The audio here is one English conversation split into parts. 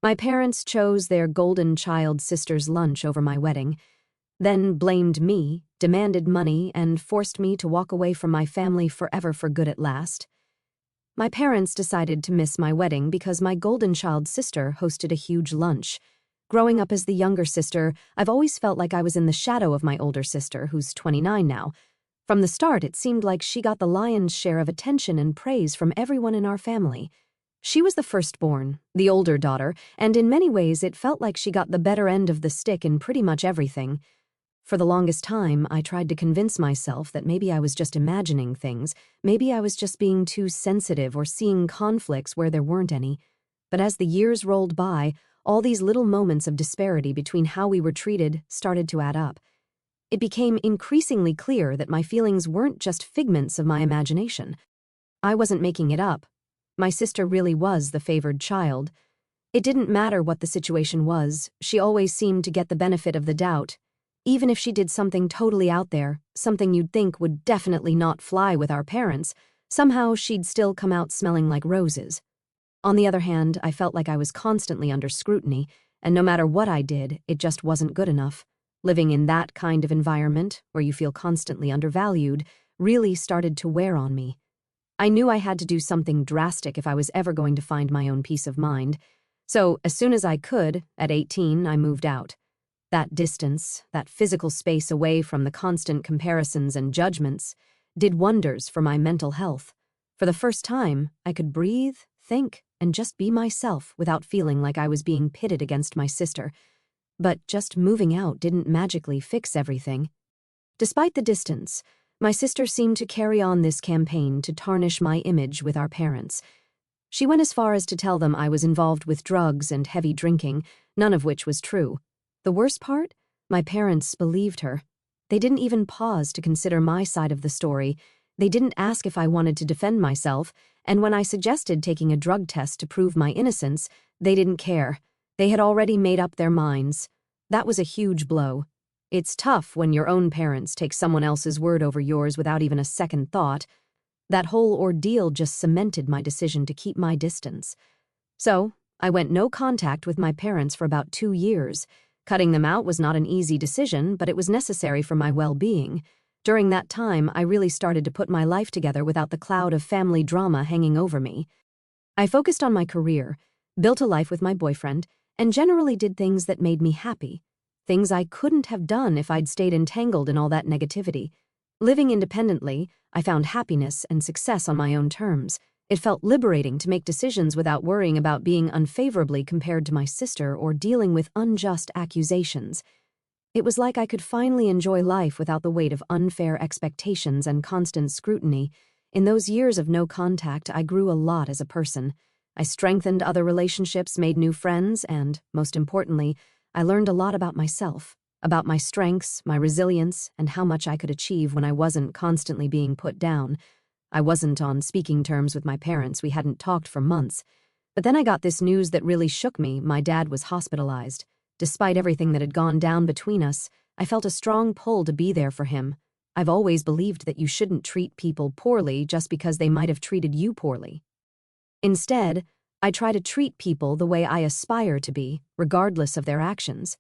My parents chose their golden child sister's lunch over my wedding, then blamed me, demanded money, and forced me to walk away from my family forever for good at last. My parents decided to miss my wedding because my golden child sister hosted a huge lunch. Growing up as the younger sister, I've always felt like I was in the shadow of my older sister, who's 29 now. From the start, it seemed like she got the lion's share of attention and praise from everyone in our family. She was the firstborn, the older daughter, and in many ways it felt like she got the better end of the stick in pretty much everything. For the longest time, I tried to convince myself that maybe I was just imagining things, maybe I was just being too sensitive or seeing conflicts where there weren't any. But as the years rolled by, all these little moments of disparity between how we were treated started to add up. It became increasingly clear that my feelings weren't just figments of my imagination. I wasn't making it up. My sister really was the favored child. It didn't matter what the situation was, she always seemed to get the benefit of the doubt. Even if she did something totally out there, something you'd think would definitely not fly with our parents, somehow she'd still come out smelling like roses. On the other hand, I felt like I was constantly under scrutiny, and no matter what I did, it just wasn't good enough. Living in that kind of environment, where you feel constantly undervalued, really started to wear on me. I knew I had to do something drastic if I was ever going to find my own peace of mind. So, as soon as I could, at 18, I moved out. That distance, that physical space away from the constant comparisons and judgments, did wonders for my mental health. For the first time, I could breathe, think, and just be myself without feeling like I was being pitted against my sister. But just moving out didn't magically fix everything. Despite the distance, my sister seemed to carry on this campaign to tarnish my image with our parents. She went as far as to tell them I was involved with drugs and heavy drinking, none of which was true. The worst part? My parents believed her. They didn't even pause to consider my side of the story. They didn't ask if I wanted to defend myself, and when I suggested taking a drug test to prove my innocence, they didn't care. They had already made up their minds. That was a huge blow. It's tough when your own parents take someone else's word over yours without even a second thought. That whole ordeal just cemented my decision to keep my distance. So, I went no contact with my parents for about 2 years. Cutting them out was not an easy decision, but it was necessary for my well-being. During that time, I really started to put my life together without the cloud of family drama hanging over me. I focused on my career, built a life with my boyfriend, and generally did things that made me happy. Things I couldn't have done if I'd stayed entangled in all that negativity. Living independently, I found happiness and success on my own terms. It felt liberating to make decisions without worrying about being unfavorably compared to my sister or dealing with unjust accusations. It was like I could finally enjoy life without the weight of unfair expectations and constant scrutiny. In those years of no contact, I grew a lot as a person. I strengthened other relationships, made new friends, and, most importantly, I learned a lot about myself, about my strengths, my resilience, and how much I could achieve when I wasn't constantly being put down. I wasn't on speaking terms with my parents, we hadn't talked for months. But then I got this news that really shook me. My dad was hospitalized. Despite everything that had gone down between us, I felt a strong pull to be there for him. I've always believed that you shouldn't treat people poorly just because they might have treated you poorly. Instead, I try to treat people the way I aspire to be, regardless of their actions.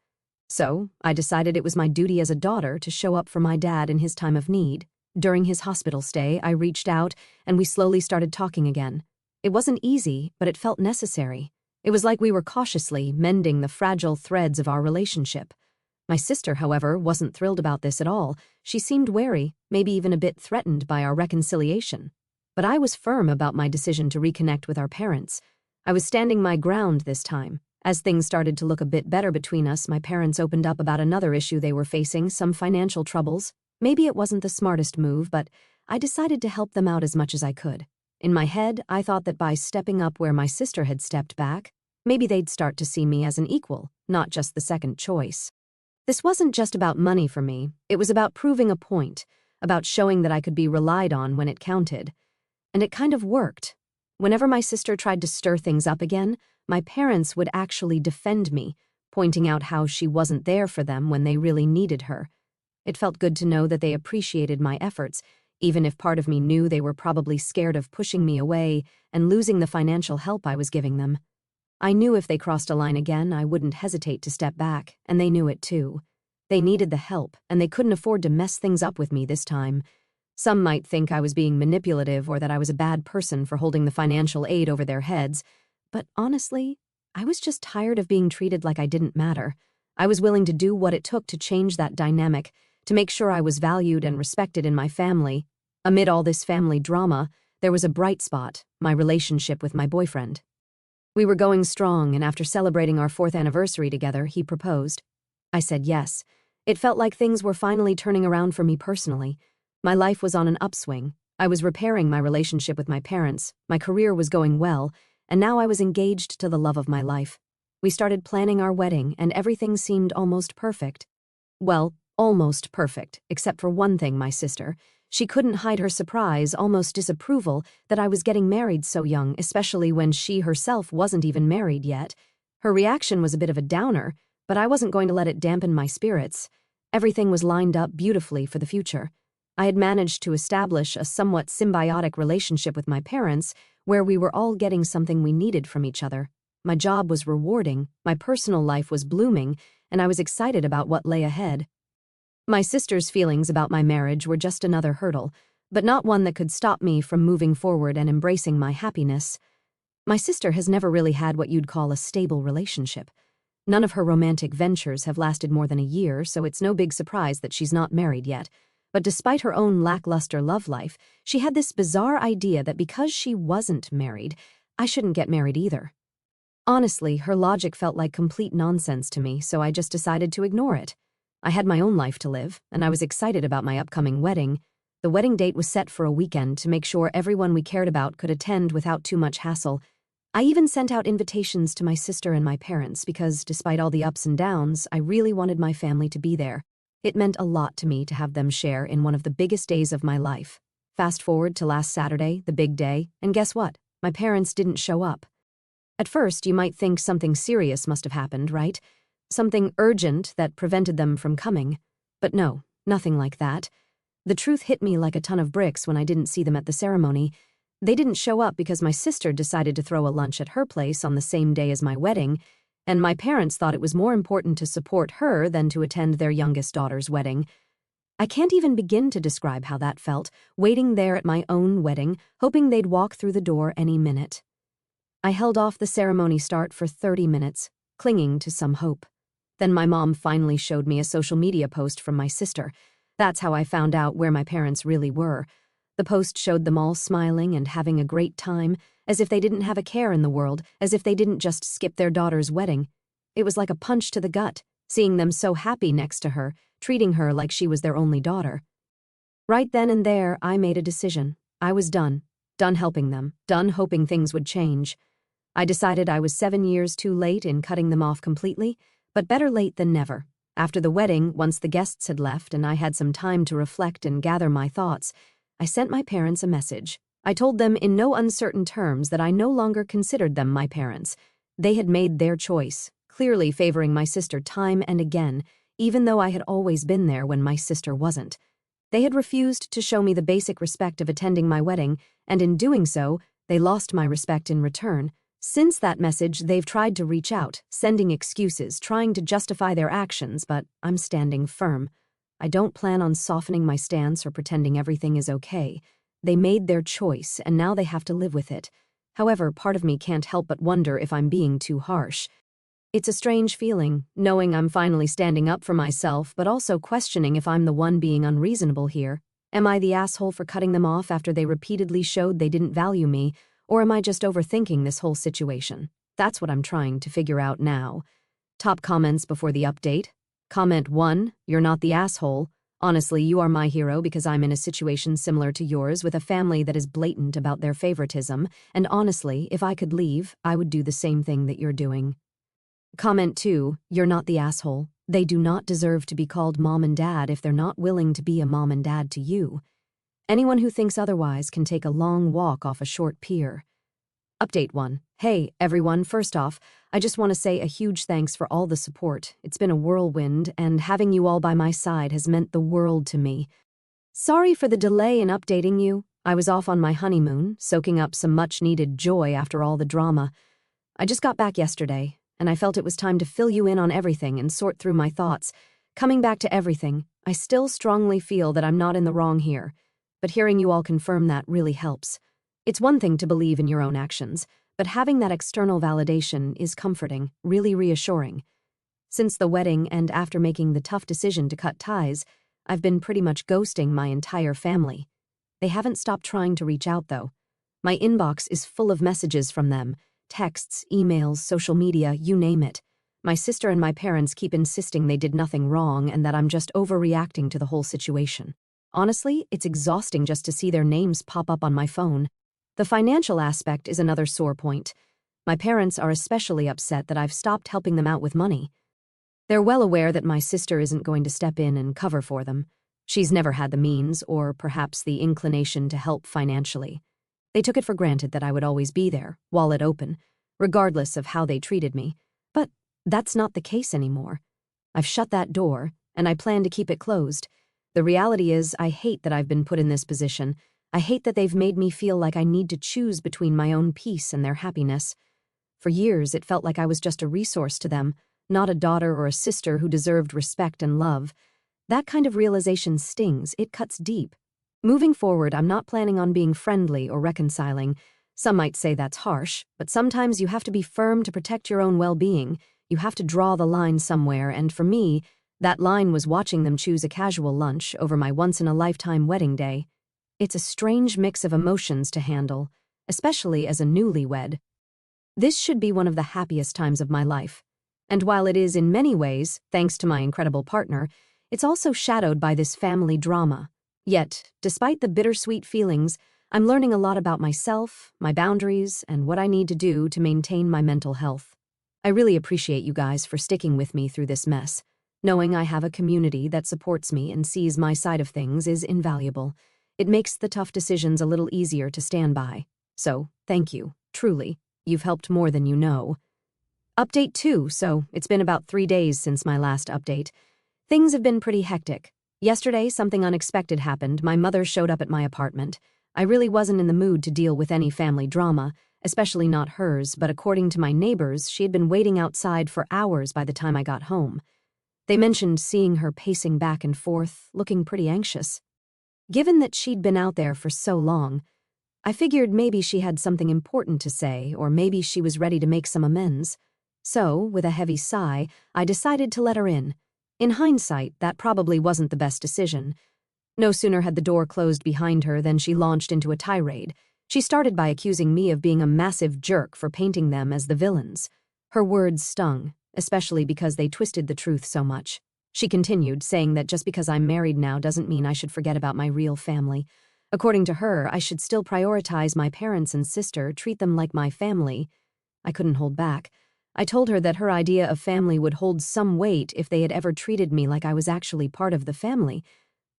So, I decided it was my duty as a daughter to show up for my dad in his time of need. During his hospital stay, I reached out, and we slowly started talking again. It wasn't easy, but it felt necessary. It was like we were cautiously mending the fragile threads of our relationship. My sister, however, wasn't thrilled about this at all. She seemed wary, maybe even a bit threatened by our reconciliation. But I was firm about my decision to reconnect with our parents. I was standing my ground this time. As things started to look a bit better between us, my parents opened up about another issue they were facing, some financial troubles. Maybe it wasn't the smartest move, but I decided to help them out as much as I could. In my head, I thought that by stepping up where my sister had stepped back, maybe they'd start to see me as an equal, not just the second choice. This wasn't just about money for me. It was about proving a point, about showing that I could be relied on when it counted. And it kind of worked. Whenever my sister tried to stir things up again, my parents would actually defend me, pointing out how she wasn't there for them when they really needed her. It felt good to know that they appreciated my efforts, even if part of me knew they were probably scared of pushing me away and losing the financial help I was giving them. I knew if they crossed a line again, I wouldn't hesitate to step back, and they knew it too. They needed the help, and they couldn't afford to mess things up with me this time. Some might think I was being manipulative or that I was a bad person for holding the financial aid over their heads, but honestly, I was just tired of being treated like I didn't matter. I was willing to do what it took to change that dynamic, to make sure I was valued and respected in my family. Amid all this family drama, there was a bright spot: my relationship with my boyfriend. We were going strong, and after celebrating our 4th anniversary together, he proposed. I said yes. It felt like things were finally turning around for me personally. My life was on an upswing. I was repairing my relationship with my parents, my career was going well, and now I was engaged to the love of my life. We started planning our wedding, and everything seemed almost perfect. Well, almost perfect, except for one thing: my sister. She couldn't hide her surprise, almost disapproval, that I was getting married so young, especially when she herself wasn't even married yet. Her reaction was a bit of a downer, but I wasn't going to let it dampen my spirits. Everything was lined up beautifully for the future. I had managed to establish a somewhat symbiotic relationship with my parents, where we were all getting something we needed from each other. My job was rewarding, my personal life was blooming, and I was excited about what lay ahead. My sister's feelings about my marriage were just another hurdle, but not one that could stop me from moving forward and embracing my happiness. My sister has never really had what you'd call a stable relationship. None of her romantic ventures have lasted more than a year, so it's no big surprise that she's not married yet. But despite her own lackluster love life, she had this bizarre idea that because she wasn't married, I shouldn't get married either. Honestly, her logic felt like complete nonsense to me, so I just decided to ignore it. I had my own life to live, and I was excited about my upcoming wedding. The wedding date was set for a weekend to make sure everyone we cared about could attend without too much hassle. I even sent out invitations to my sister and my parents because, despite all the ups and downs, I really wanted my family to be there. It meant a lot to me to have them share in one of the biggest days of my life. Fast forward to last Saturday, the big day, and guess what? My parents didn't show up. At first, you might think something serious must have happened, right? Something urgent that prevented them from coming. But no, nothing like that. The truth hit me like a ton of bricks when I didn't see them at the ceremony. They didn't show up because my sister decided to throw a lunch at her place on the same day as my wedding, and my parents thought it was more important to support her than to attend their youngest daughter's wedding. I can't even begin to describe how that felt, waiting there at my own wedding, hoping they'd walk through the door any minute. I held off the ceremony start for 30 minutes, clinging to some hope. Then my mom finally showed me a social media post from my sister. That's how I found out where my parents really were. The post showed them all smiling and having a great time, as if they didn't have a care in the world, as if they didn't just skip their daughter's wedding. It was like a punch to the gut, seeing them so happy next to her, treating her like she was their only daughter. Right then and there, I made a decision. I was done helping them, done hoping things would change. I decided I was 7 years too late in cutting them off completely, but better late than never. After the wedding, once the guests had left and I had some time to reflect and gather my thoughts, I sent my parents a message. I told them in no uncertain terms that I no longer considered them my parents. They had made their choice, clearly favoring my sister time and again, even though I had always been there when my sister wasn't. They had refused to show me the basic respect of attending my wedding, and in doing so, they lost my respect in return. Since that message, they've tried to reach out, sending excuses, trying to justify their actions, but I'm standing firm. I don't plan on softening my stance or pretending everything is okay. They made their choice, and now they have to live with it. However, part of me can't help but wonder if I'm being too harsh. It's a strange feeling, knowing I'm finally standing up for myself, but also questioning if I'm the one being unreasonable here. Am I the asshole for cutting them off after they repeatedly showed they didn't value me, or am I just overthinking this whole situation? That's what I'm trying to figure out now. Top comments before the update. Comment 1, you're not the asshole. Honestly, you are my hero because I'm in a situation similar to yours with a family that is blatant about their favoritism, and honestly, if I could leave, I would do the same thing that you're doing. Comment 2, you're not the asshole. They do not deserve to be called mom and dad if they're not willing to be a mom and dad to you. Anyone who thinks otherwise can take a long walk off a short pier. Update 1. Hey, everyone, first off, I just want to say a huge thanks for all the support. It's been a whirlwind, and having you all by my side has meant the world to me. Sorry for the delay in updating you. I was off on my honeymoon, soaking up some much-needed joy after all the drama. I just got back yesterday, and I felt it was time to fill you in on everything and sort through my thoughts. Coming back to everything, I still strongly feel that I'm not in the wrong here, but hearing you all confirm that really helps. It's one thing to believe in your own actions, but having that external validation is comforting, really reassuring. Since the wedding and after making the tough decision to cut ties, I've been pretty much ghosting my entire family. They haven't stopped trying to reach out, though. My inbox is full of messages from them, texts, emails, social media, you name it. My sister and my parents keep insisting they did nothing wrong and that I'm just overreacting to the whole situation. Honestly, it's exhausting just to see their names pop up on my phone. The financial aspect is another sore point. My parents are especially upset that I've stopped helping them out with money. They're well aware that my sister isn't going to step in and cover for them. She's never had the means or perhaps the inclination to help financially. They took it for granted that I would always be there, wallet open, regardless of how they treated me. But that's not the case anymore. I've shut that door, and I plan to keep it closed. The reality is, I hate that I've been put in this position. I hate that they've made me feel like I need to choose between my own peace and their happiness. For years, it felt like I was just a resource to them, not a daughter or a sister who deserved respect and love. That kind of realization stings, it cuts deep. Moving forward, I'm not planning on being friendly or reconciling. Some might say that's harsh, but sometimes you have to be firm to protect your own well-being. You have to draw the line somewhere, and for me, that line was watching them choose a casual lunch over my once-in-a-lifetime wedding day. It's a strange mix of emotions to handle, especially as a newlywed. This should be one of the happiest times of my life. And while it is in many ways, thanks to my incredible partner, it's also shadowed by this family drama. Yet, despite the bittersweet feelings, I'm learning a lot about myself, my boundaries, and what I need to do to maintain my mental health. I really appreciate you guys for sticking with me through this mess. Knowing I have a community that supports me and sees my side of things is invaluable. It makes the tough decisions a little easier to stand by. So, thank you, truly. You've helped more than you know. Update 2, so it's been about 3 days since my last update. Things have been pretty hectic. Yesterday, something unexpected happened. My mother showed up at my apartment. I really wasn't in the mood to deal with any family drama, especially not hers, but according to my neighbors, she had been waiting outside for hours by the time I got home. They mentioned seeing her pacing back and forth, looking pretty anxious. Given that she'd been out there for so long, I figured maybe she had something important to say, or maybe she was ready to make some amends. So, with a heavy sigh, I decided to let her in. In hindsight, that probably wasn't the best decision. No sooner had the door closed behind her than she launched into a tirade. She started by accusing me of being a massive jerk for painting them as the villains. Her words stung, especially because they twisted the truth so much. She continued, saying that just because I'm married now doesn't mean I should forget about my real family. According to her, I should still prioritize my parents and sister, treat them like my family. I couldn't hold back. I told her that her idea of family would hold some weight if they had ever treated me like I was actually part of the family.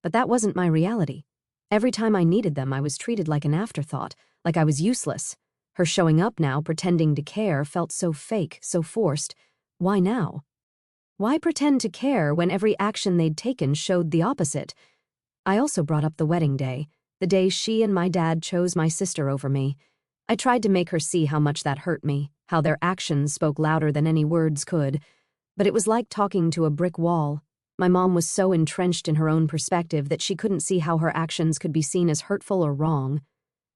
But that wasn't my reality. Every time I needed them, I was treated like an afterthought, like I was useless. Her showing up now, pretending to care, felt so fake, so forced. Why now? Why pretend to care when every action they'd taken showed the opposite? I also brought up the wedding day, the day she and my dad chose my sister over me. I tried to make her see how much that hurt me, how their actions spoke louder than any words could. But it was like talking to a brick wall. My mom was so entrenched in her own perspective that she couldn't see how her actions could be seen as hurtful or wrong.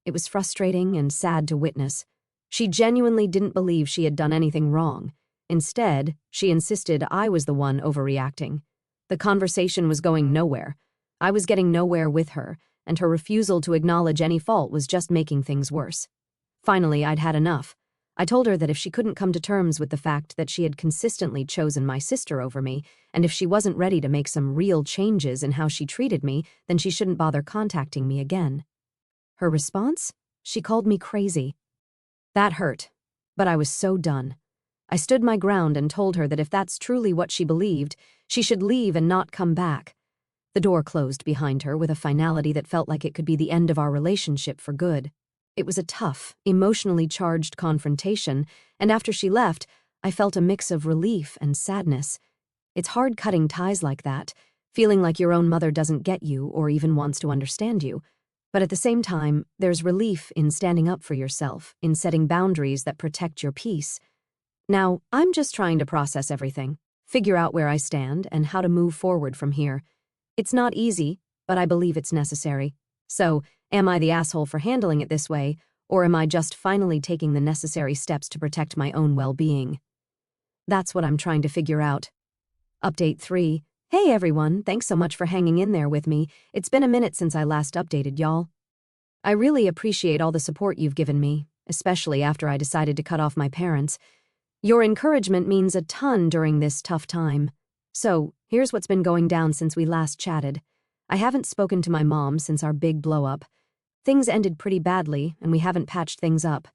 It was frustrating and sad to witness. She genuinely didn't believe she had done anything wrong. Instead, she insisted I was the one overreacting. The conversation was going nowhere. I was getting nowhere with her, and her refusal to acknowledge any fault was just making things worse. Finally, I'd had enough. I told her that if she couldn't come to terms with the fact that she had consistently chosen my sister over me, and if she wasn't ready to make some real changes in how she treated me, then she shouldn't bother contacting me again. Her response? She called me crazy. That hurt, but I was so done. I stood my ground and told her that if that's truly what she believed, she should leave and not come back. The door closed behind her with a finality that felt like it could be the end of our relationship for good. It was a tough, emotionally charged confrontation, and after she left, I felt a mix of relief and sadness. It's hard cutting ties like that, feeling like your own mother doesn't get you or even wants to understand you. But at the same time, there's relief in standing up for yourself, in setting boundaries that protect your peace. Now, I'm just trying to process everything, figure out where I stand, and how to move forward from here. It's not easy, but I believe it's necessary. So, am I the asshole for handling it this way, or am I just finally taking the necessary steps to protect my own well-being? That's what I'm trying to figure out. Update 3. Hey everyone, thanks so much for hanging in there with me. It's been a minute since I last updated y'all. I really appreciate all the support you've given me, especially after I decided to cut off my parents. Your encouragement means a ton during this tough time. So, here's what's been going down since we last chatted. I haven't spoken to my mom since our big blow-up. Things ended pretty badly, and we haven't patched things up.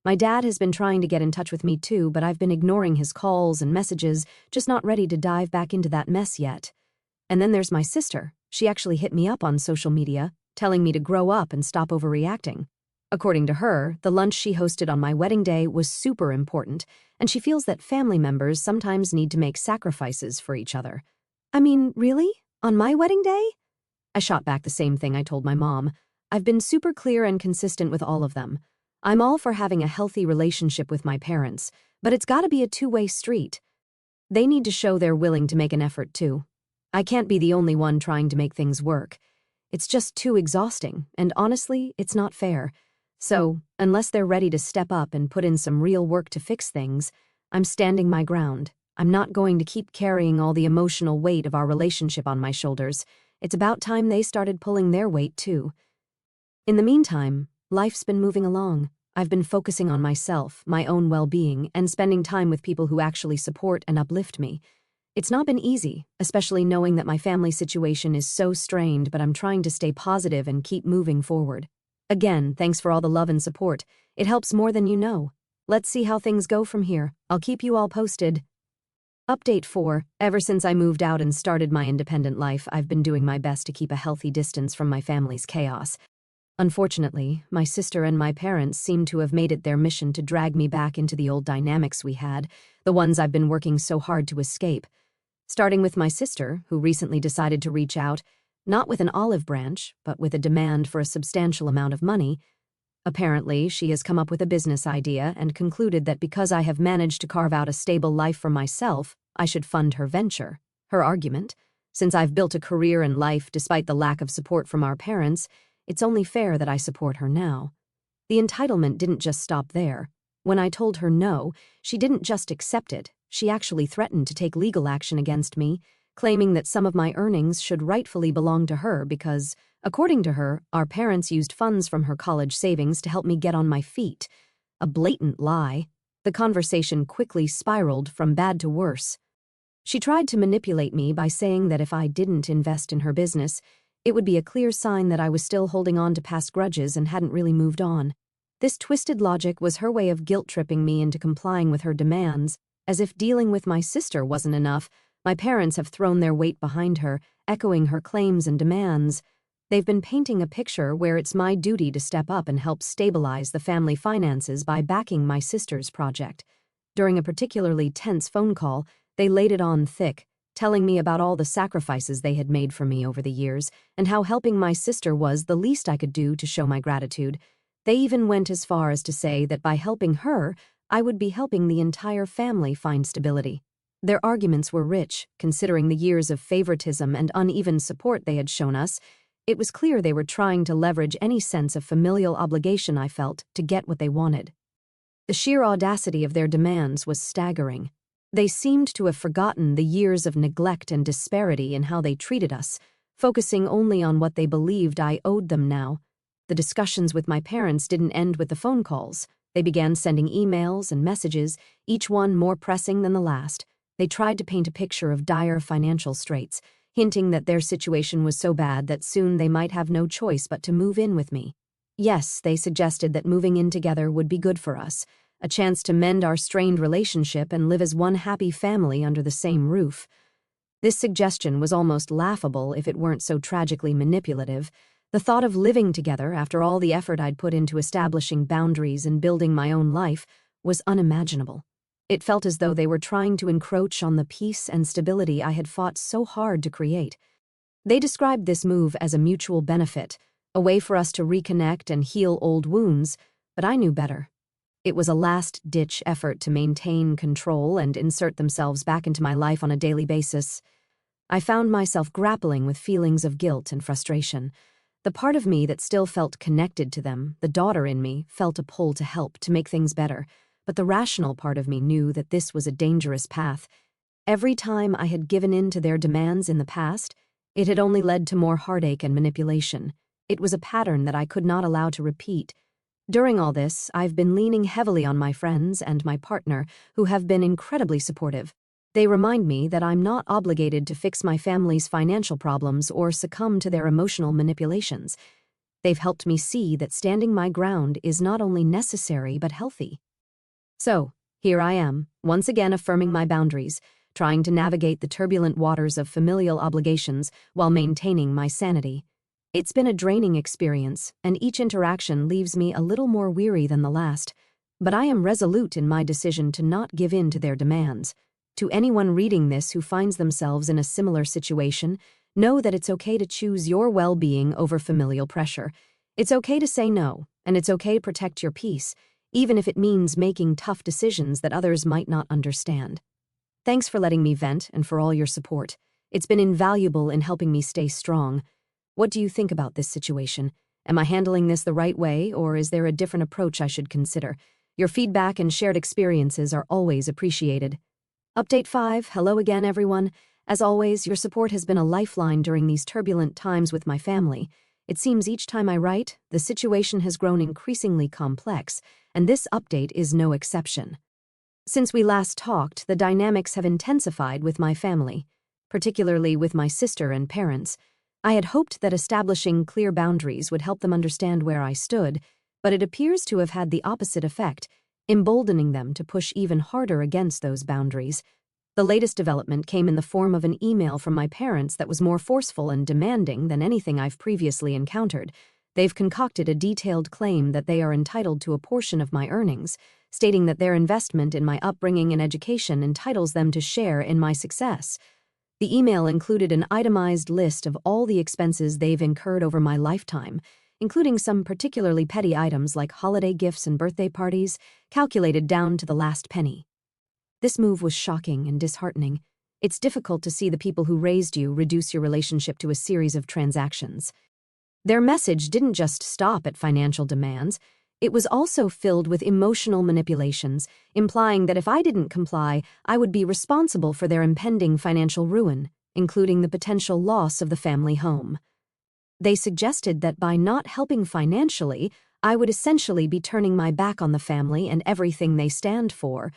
My dad has been trying to get in touch with me too, but I've been ignoring his calls and messages, just not ready to dive back into that mess yet. And then there's my sister. She actually hit me up on social media, telling me to grow up and stop overreacting. According to her, the lunch she hosted on my wedding day was super important, and she feels that family members sometimes need to make sacrifices for each other. I mean, really? On my wedding day? I shot back the same thing I told my mom. I've been super clear and consistent with all of them. I'm all for having a healthy relationship with my parents, but it's gotta be a two-way street. They need to show they're willing to make an effort too. I can't be the only one trying to make things work. It's just too exhausting, and honestly, it's not fair. So, unless they're ready to step up and put in some real work to fix things, I'm standing my ground. I'm not going to keep carrying all the emotional weight of our relationship on my shoulders. It's about time they started pulling their weight too. In the meantime, life's been moving along. I've been focusing on myself, my own well-being, and spending time with people who actually support and uplift me. It's not been easy, especially knowing that my family situation is so strained, but I'm trying to stay positive and keep moving forward. Again, thanks for all the love and support. It helps more than you know. Let's see how things go from here. I'll keep you all posted. Update 4. Ever since I moved out and started my independent life, I've been doing my best to keep a healthy distance from my family's chaos. Unfortunately, my sister and my parents seem to have made it their mission to drag me back into the old dynamics we had, the ones I've been working so hard to escape. Starting with my sister, who recently decided to reach out, not with an olive branch, but with a demand for a substantial amount of money. Apparently, she has come up with a business idea and concluded that because I have managed to carve out a stable life for myself, I should fund her venture. Her argument: since I've built a career and life despite the lack of support from our parents, it's only fair that I support her now. The entitlement didn't just stop there. When I told her no, she didn't just accept it, she actually threatened to take legal action against me, claiming that some of my earnings should rightfully belong to her because, according to her, our parents used funds from her college savings to help me get on my feet. A blatant lie. The conversation quickly spiraled from bad to worse. She tried to manipulate me by saying that if I didn't invest in her business, it would be a clear sign that I was still holding on to past grudges and hadn't really moved on. This twisted logic was her way of guilt-tripping me into complying with her demands. As if dealing with my sister wasn't enough, my parents have thrown their weight behind her, echoing her claims and demands. They've been painting a picture where it's my duty to step up and help stabilize the family finances by backing my sister's project. During a particularly tense phone call, they laid it on thick, telling me about all the sacrifices they had made for me over the years and how helping my sister was the least I could do to show my gratitude. They even went as far as to say that by helping her, I would be helping the entire family find stability. Their arguments were rich, considering the years of favoritism and uneven support they had shown us. It was clear they were trying to leverage any sense of familial obligation I felt to get what they wanted. The sheer audacity of their demands was staggering. They seemed to have forgotten the years of neglect and disparity in how they treated us, focusing only on what they believed I owed them now. The discussions with my parents didn't end with the phone calls. They began sending emails and messages, each one more pressing than the last. They tried to paint a picture of dire financial straits, hinting that their situation was so bad that soon they might have no choice but to move in with me. Yes, they suggested that moving in together would be good for us, a chance to mend our strained relationship and live as one happy family under the same roof. This suggestion was almost laughable if it weren't so tragically manipulative. The thought of living together after all the effort I'd put into establishing boundaries and building my own life was unimaginable. It felt as though they were trying to encroach on the peace and stability I had fought so hard to create. They described this move as a mutual benefit, a way for us to reconnect and heal old wounds, but I knew better. It was a last-ditch effort to maintain control and insert themselves back into my life on a daily basis. I found myself grappling with feelings of guilt and frustration. The part of me that still felt connected to them, the daughter in me, felt a pull to help, to make things better, but the rational part of me knew that this was a dangerous path. Every time I had given in to their demands in the past, it had only led to more heartache and manipulation. It was a pattern that I could not allow to repeat. During all this, I've been leaning heavily on my friends and my partner, who have been incredibly supportive. They remind me that I'm not obligated to fix my family's financial problems or succumb to their emotional manipulations. They've helped me see that standing my ground is not only necessary but healthy. So, here I am, once again affirming my boundaries, trying to navigate the turbulent waters of familial obligations while maintaining my sanity. It's been a draining experience, and each interaction leaves me a little more weary than the last, but I am resolute in my decision to not give in to their demands. To anyone reading this who finds themselves in a similar situation, know that it's okay to choose your well-being over familial pressure. It's okay to say no, and it's okay to protect your peace, even if it means making tough decisions that others might not understand. Thanks for letting me vent and for all your support. It's been invaluable in helping me stay strong. What do you think about this situation? Am I handling this the right way, or is there a different approach I should consider? Your feedback and shared experiences are always appreciated. Update 5. Hello again, everyone. As always, your support has been a lifeline during these turbulent times with my family. It seems each time I write, the situation has grown increasingly complex, and this update is no exception. Since we last talked, the dynamics have intensified with my family, particularly with my sister and parents. I had hoped that establishing clear boundaries would help them understand where I stood, but it appears to have had the opposite effect, emboldening them to push even harder against those boundaries. The latest development came in the form of an email from my parents that was more forceful and demanding than anything I've previously encountered. They've concocted a detailed claim that they are entitled to a portion of my earnings, stating that their investment in my upbringing and education entitles them to share in my success. The email included an itemized list of all the expenses they've incurred over my lifetime, including some particularly petty items like holiday gifts and birthday parties, calculated down to the last penny. This move was shocking and disheartening. It's difficult to see the people who raised you reduce your relationship to a series of transactions. Their message didn't just stop at financial demands. It was also filled with emotional manipulations, implying that if I didn't comply, I would be responsible for their impending financial ruin, including the potential loss of the family home. They suggested that by not helping financially, I would essentially be turning my back on the family and everything they stand for.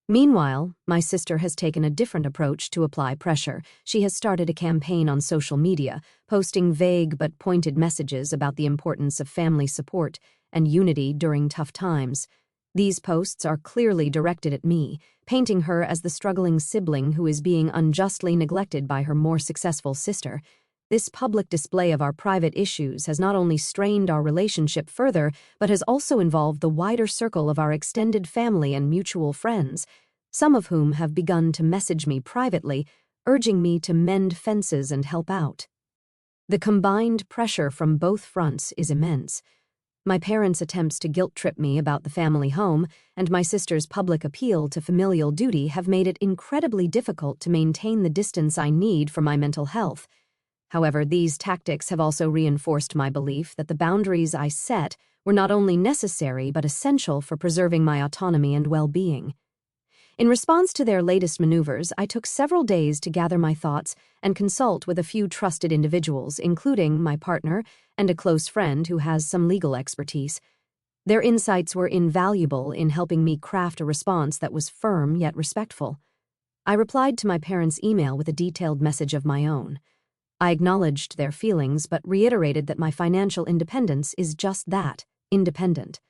Meanwhile, my sister has taken a different approach to apply pressure. She has started a campaign on social media, posting vague but pointed messages about the importance of family support and unity during tough times. These posts are clearly directed at me, painting her as the struggling sibling who is being unjustly neglected by her more successful sister. This public display of our private issues has not only strained our relationship further, but has also involved the wider circle of our extended family and mutual friends, some of whom have begun to message me privately, urging me to mend fences and help out. The combined pressure from both fronts is immense. My parents' attempts to guilt-trip me about the family home and my sister's public appeal to familial duty have made it incredibly difficult to maintain the distance I need for my mental health. However, these tactics have also reinforced my belief that the boundaries I set were not only necessary but essential for preserving my autonomy and well-being. In response to their latest maneuvers, I took several days to gather my thoughts and consult with a few trusted individuals, including my partner and a close friend who has some legal expertise. Their insights were invaluable in helping me craft a response that was firm yet respectful. I replied to my parents' email with a detailed message of my own. I acknowledged their feelings but reiterated that my financial independence is just that, independent.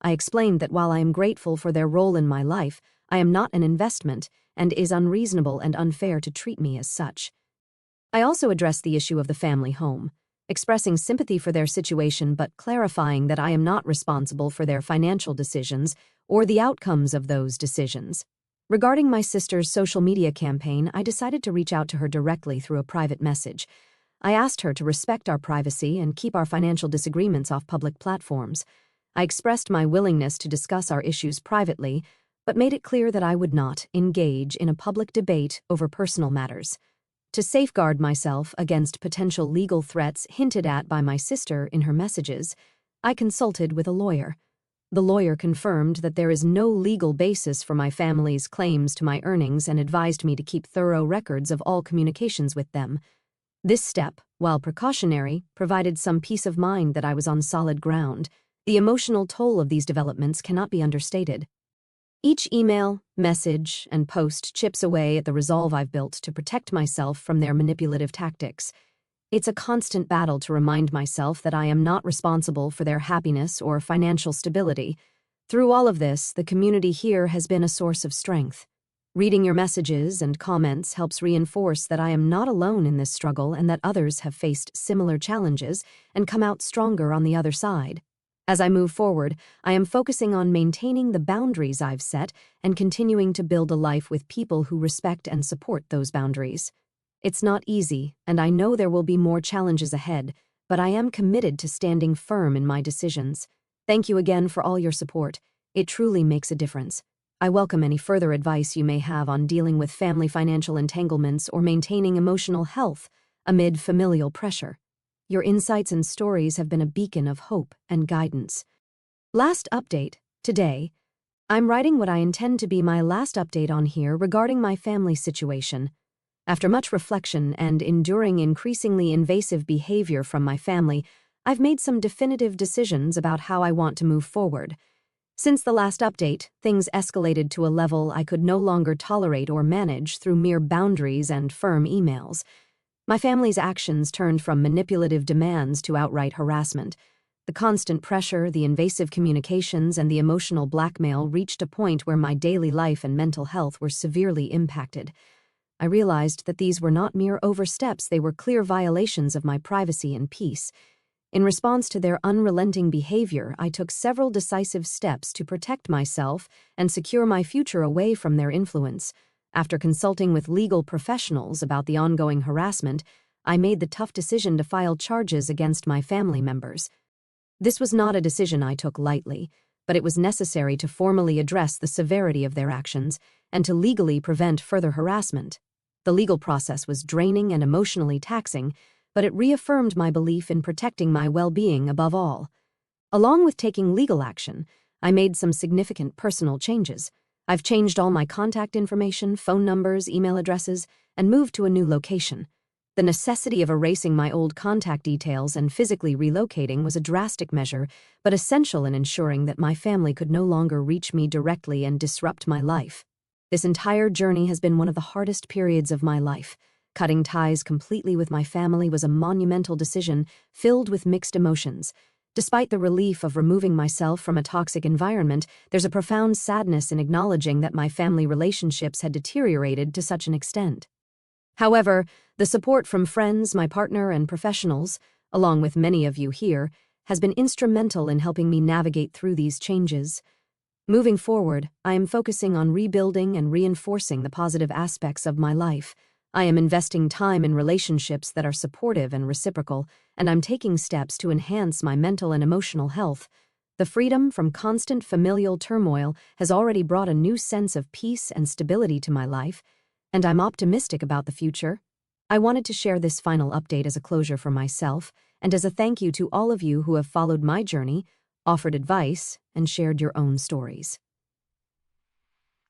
I explained that while I am grateful for their role in my life, I am not an investment and is unreasonable and unfair to treat me as such. I also addressed the issue of the family home, expressing sympathy for their situation but clarifying that I am not responsible for their financial decisions or the outcomes of those decisions. Regarding my sister's social media campaign, I decided to reach out to her directly through a private message. I asked her to respect our privacy and keep our financial disagreements off public platforms. I expressed my willingness to discuss our issues privately, but made it clear that I would not engage in a public debate over personal matters. To safeguard myself against potential legal threats hinted at by my sister in her messages, I consulted with a lawyer. The lawyer confirmed that there is no legal basis for my family's claims to my earnings and advised me to keep thorough records of all communications with them. This step, while precautionary, provided some peace of mind that I was on solid ground. The emotional toll of these developments cannot be understated. Each email, message, and post chips away at the resolve I've built to protect myself from their manipulative tactics. It's a constant battle to remind myself that I am not responsible for their happiness or financial stability. Through all of this, the community here has been a source of strength. Reading your messages and comments helps reinforce that I am not alone in this struggle and that others have faced similar challenges and come out stronger on the other side. As I move forward, I am focusing on maintaining the boundaries I've set and continuing to build a life with people who respect and support those boundaries. It's not easy, and I know there will be more challenges ahead, but I am committed to standing firm in my decisions. Thank you again for all your support. It truly makes a difference. I welcome any further advice you may have on dealing with family financial entanglements or maintaining emotional health amid familial pressure. Your insights and stories have been a beacon of hope and guidance. Last update, today. I'm writing what I intend to be my last update on here regarding my family situation. After much reflection and enduring increasingly invasive behavior from my family, I've made some definitive decisions about how I want to move forward. Since the last update, things escalated to a level I could no longer tolerate or manage through mere boundaries and firm emails. My family's actions turned from manipulative demands to outright harassment. The constant pressure, the invasive communications, and the emotional blackmail reached a point where my daily life and mental health were severely impacted. I realized that these were not mere oversteps, they were clear violations of my privacy and peace. In response to their unrelenting behavior, I took several decisive steps to protect myself and secure my future away from their influence. After consulting with legal professionals about the ongoing harassment, I made the tough decision to file charges against my family members. This was not a decision I took lightly, but it was necessary to formally address the severity of their actions and to legally prevent further harassment. The legal process was draining and emotionally taxing, but it reaffirmed my belief in protecting my well-being above all. Along with taking legal action, I made some significant personal changes. I've changed all my contact information, phone numbers, email addresses, and moved to a new location. The necessity of erasing my old contact details and physically relocating was a drastic measure, but essential in ensuring that my family could no longer reach me directly and disrupt my life. This entire journey has been one of the hardest periods of my life. Cutting ties completely with my family was a monumental decision filled with mixed emotions. Despite the relief of removing myself from a toxic environment, there's a profound sadness in acknowledging that my family relationships had deteriorated to such an extent. However, the support from friends, my partner, and professionals, along with many of you here, has been instrumental in helping me navigate through these changes. Moving forward, I am focusing on rebuilding and reinforcing the positive aspects of my life. I am investing time in relationships that are supportive and reciprocal, and I'm taking steps to enhance my mental and emotional health. The freedom from constant familial turmoil has already brought a new sense of peace and stability to my life, and I'm optimistic about the future. I wanted to share this final update as a closure for myself and as a thank you to all of you who have followed my journey, offered advice, and shared your own stories.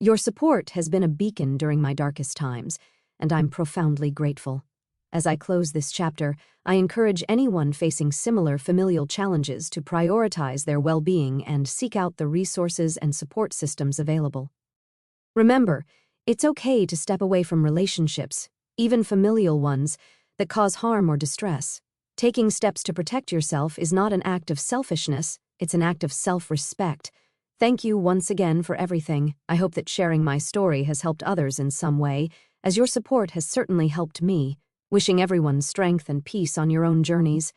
Your support has been a beacon during my darkest times, and I'm profoundly grateful. As I close this chapter, I encourage anyone facing similar familial challenges to prioritize their well-being and seek out the resources and support systems available. Remember, it's okay to step away from relationships, even familial ones, that cause harm or distress. Taking steps to protect yourself is not an act of selfishness, it's an act of self-respect. Thank you once again for everything. I hope that sharing my story has helped others in some way, as your support has certainly helped me. Wishing everyone strength and peace on your own journeys.